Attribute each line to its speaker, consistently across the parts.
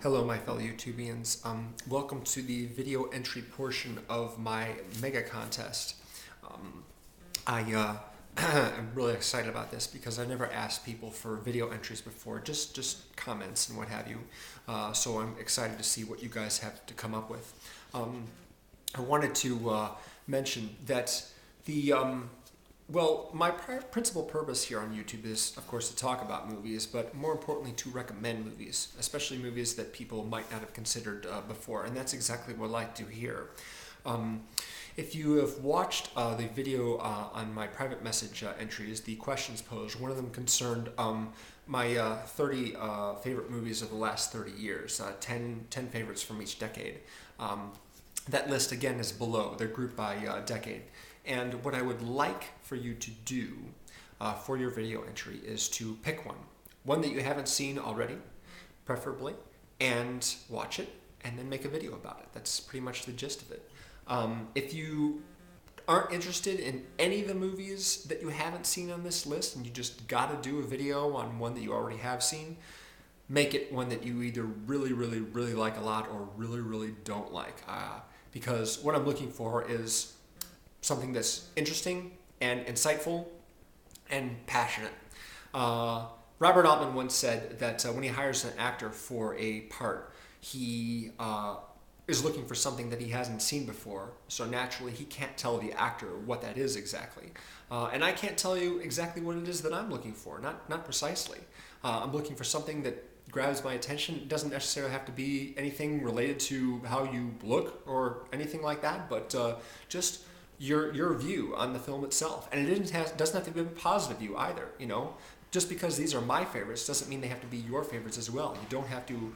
Speaker 1: Hello, my fellow YouTubians. Welcome to the video entry portion of my mega contest. I'm really excited about this because I never asked people for video entries before, just comments and what have you. So I'm excited to see what you guys have to come up with. I wanted to mention that my principal purpose here on YouTube is, of course, to talk about movies, but more importantly, to recommend movies, especially movies that people might not have considered before, and that's exactly what I like to do here. If you have watched the video on my private message entries, the questions posed, one of them concerned my 30 favorite movies of the last 30 years, 10 favorites from each decade. That list, again, is below. They're grouped by decade. And what I would like for you to do for your video entry is to pick one that you haven't seen already, preferably, and watch it, and then make a video about it. That's pretty much the gist of it. If you aren't interested in any of the movies that you haven't seen on this list, and you just gotta do a video on one that you already have seen, make it one that you either really, really, really like a lot or really, really don't like. Because what I'm looking for is something that's interesting and insightful and passionate. Robert Altman once said that when he hires an actor for a part, he is looking for something that he hasn't seen before, so naturally he can't tell the actor what that is exactly. And I can't tell you exactly what it is that I'm looking for, not precisely. I'm looking for something that grabs my attention. It doesn't necessarily have to be anything related to how you look or anything like that, but just your view on the film itself. And it doesn't have to be a positive view either, you know. Just because these are my favorites doesn't mean they have to be your favorites as well. You don't have to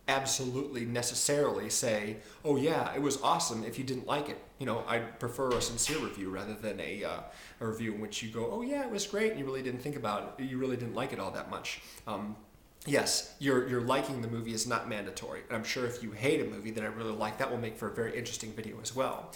Speaker 1: absolutely necessarily say, oh yeah, it was awesome if you didn't like it. You know, I'd prefer a sincere review rather than a review in which you go, oh yeah, it was great, and you really didn't think about it, you really didn't like it all that much. Yes, your liking the movie is not mandatory. And I'm sure if you hate a movie that I really like, that will make for a very interesting video as well.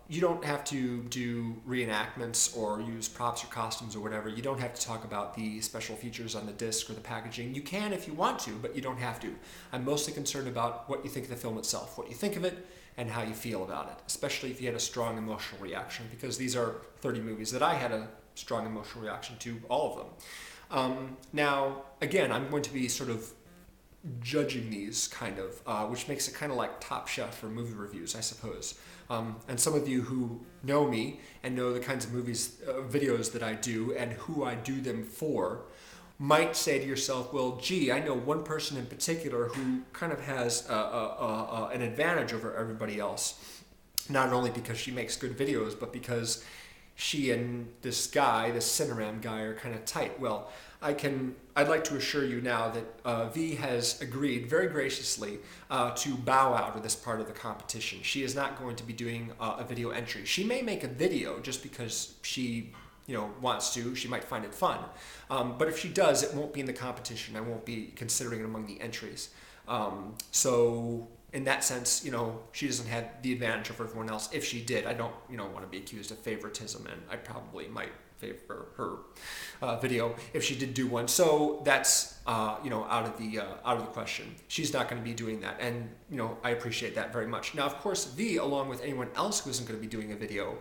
Speaker 1: You don't have to do reenactments or use props or costumes or whatever. You don't have to talk about the special features on the disc or the packaging. You can if you want to, but you don't have to. I'm mostly concerned about what you think of the film itself, what you think of it, and how you feel about it, especially if you had a strong emotional reaction, because these are 30 movies that I had a strong emotional reaction to, all of them. Now, again, I'm going to be sort of judging these kind of, which makes it kind of like Top Chef for movie reviews, I suppose. And some of you who know me and know the kinds of videos that I do and who I do them for might say to yourself, well, gee, I know one person in particular who kind of has an advantage over everybody else, not only because she makes good videos, but because she and this guy, this CineRam guy, are kind of tight. Well, I'd like to assure you now that V has agreed very graciously to bow out of this part of the competition. She is not going to be doing a video entry. She may make a video just because she, wants to. She might find it fun. But if she does, it won't be in the competition. I won't be considering it among the entries. So in that sense, she doesn't have the advantage over everyone else. If she did, I don't, want to be accused of favoritism, and I probably might favor her video if she did do one. So that's out of the question. She's not going to be doing that, and I appreciate that very much. Now, of course, V, along with anyone else who isn't going to be doing a video,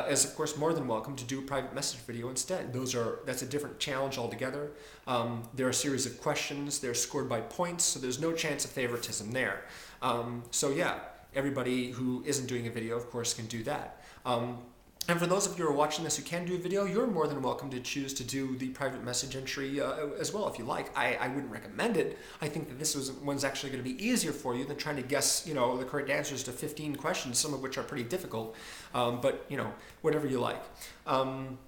Speaker 1: is of course more than welcome to do a private message video instead. That's a different challenge altogether. There are a series of questions. They're scored by points, so there's no chance of favoritism there. So yeah, everybody who isn't doing a video, of course, can do that. And for those of you who are watching this who can do a video, you're more than welcome to choose to do the private message entry as well if you like. I wouldn't recommend it. I think that this one's actually going to be easier for you than trying to guess, the correct answers to 15 questions, some of which are pretty difficult. But, whatever you like. One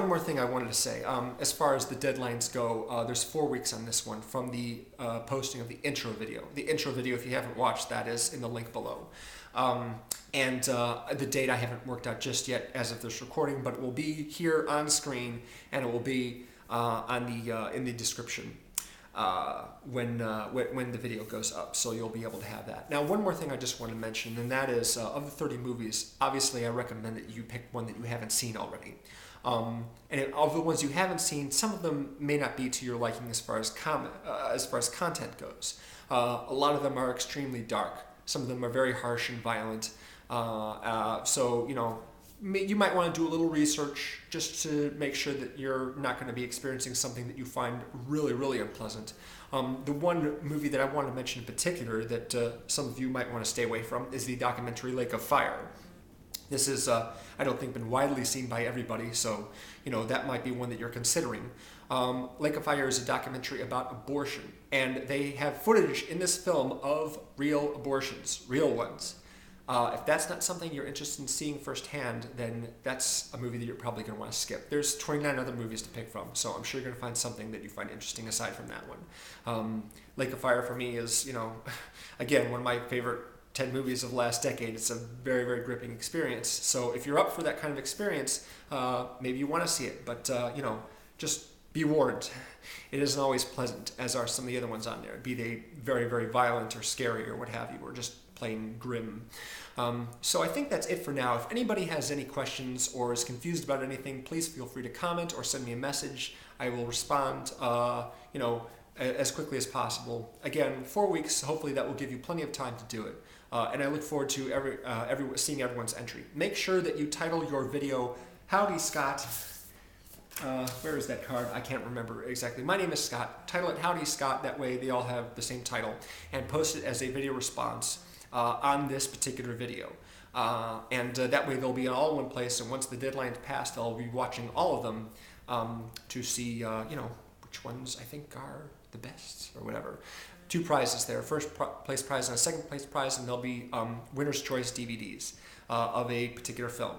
Speaker 1: more thing I wanted to say. As far as the deadlines go, there's 4 weeks on this one from the posting of the intro video. The intro video, if you haven't watched that, is in the link below. The date I haven't worked out just yet as of this recording, but it will be here on screen, and it will be in the description when the video goes up, so you'll be able to have that. Now, one more thing I just want to mention, and that is, of the 30 movies, obviously I recommend that you pick one that you haven't seen already. And of the ones you haven't seen, some of them may not be to your liking as far as content goes. A lot of them are extremely dark. Some of them are very harsh and violent. So, you know, you might want to do a little research just to make sure that you're not going to be experiencing something that you find really, really unpleasant. The one movie that I want to mention in particular that some of you might want to stay away from is the documentary Lake of Fire. This is, I don't think, been widely seen by everybody, so, you know, that might be one that you're considering. Lake of Fire is a documentary about abortion, and they have footage in this film of real abortions, real ones. If that's not something you're interested in seeing firsthand, then that's a movie that you're probably going to want to skip. There's 29 other movies to pick from, so I'm sure you're going to find something that you find interesting aside from that one. Lake of Fire for me is, you know, again, one of my favorite 10 movies of the last decade. It's a very, very gripping experience. So if you're up for that kind of experience, maybe you want to see it, but, you know, just be warned. It isn't always pleasant, as are some of the other ones on there, be they very, very violent or scary or what have you, or just plain grim. So I think that's it for now. If anybody has any questions or is confused about anything, please feel free to comment or send me a message. I will respond, you know, as quickly as possible. Again, 4 weeks, hopefully that will give you plenty of time to do it. And I look forward to seeing everyone's entry. Make sure that you title your video, Howdy Scott. Where is that card? I can't remember exactly. My name is Scott. Title it Howdy Scott. That way they all have the same title. And post it as a video response on this particular video. And that way they'll be all in one place. And once the deadline's passed, I'll be watching all of them to see, you know, which ones I think are the best or whatever. 2 prizes there, first place prize and a second place prize, and there'll be winner's choice DVDs of a particular film.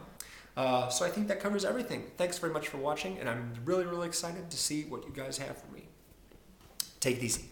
Speaker 1: So I think that covers everything. Thanks very much for watching, and I'm really, really excited to see what you guys have for me. Take it easy.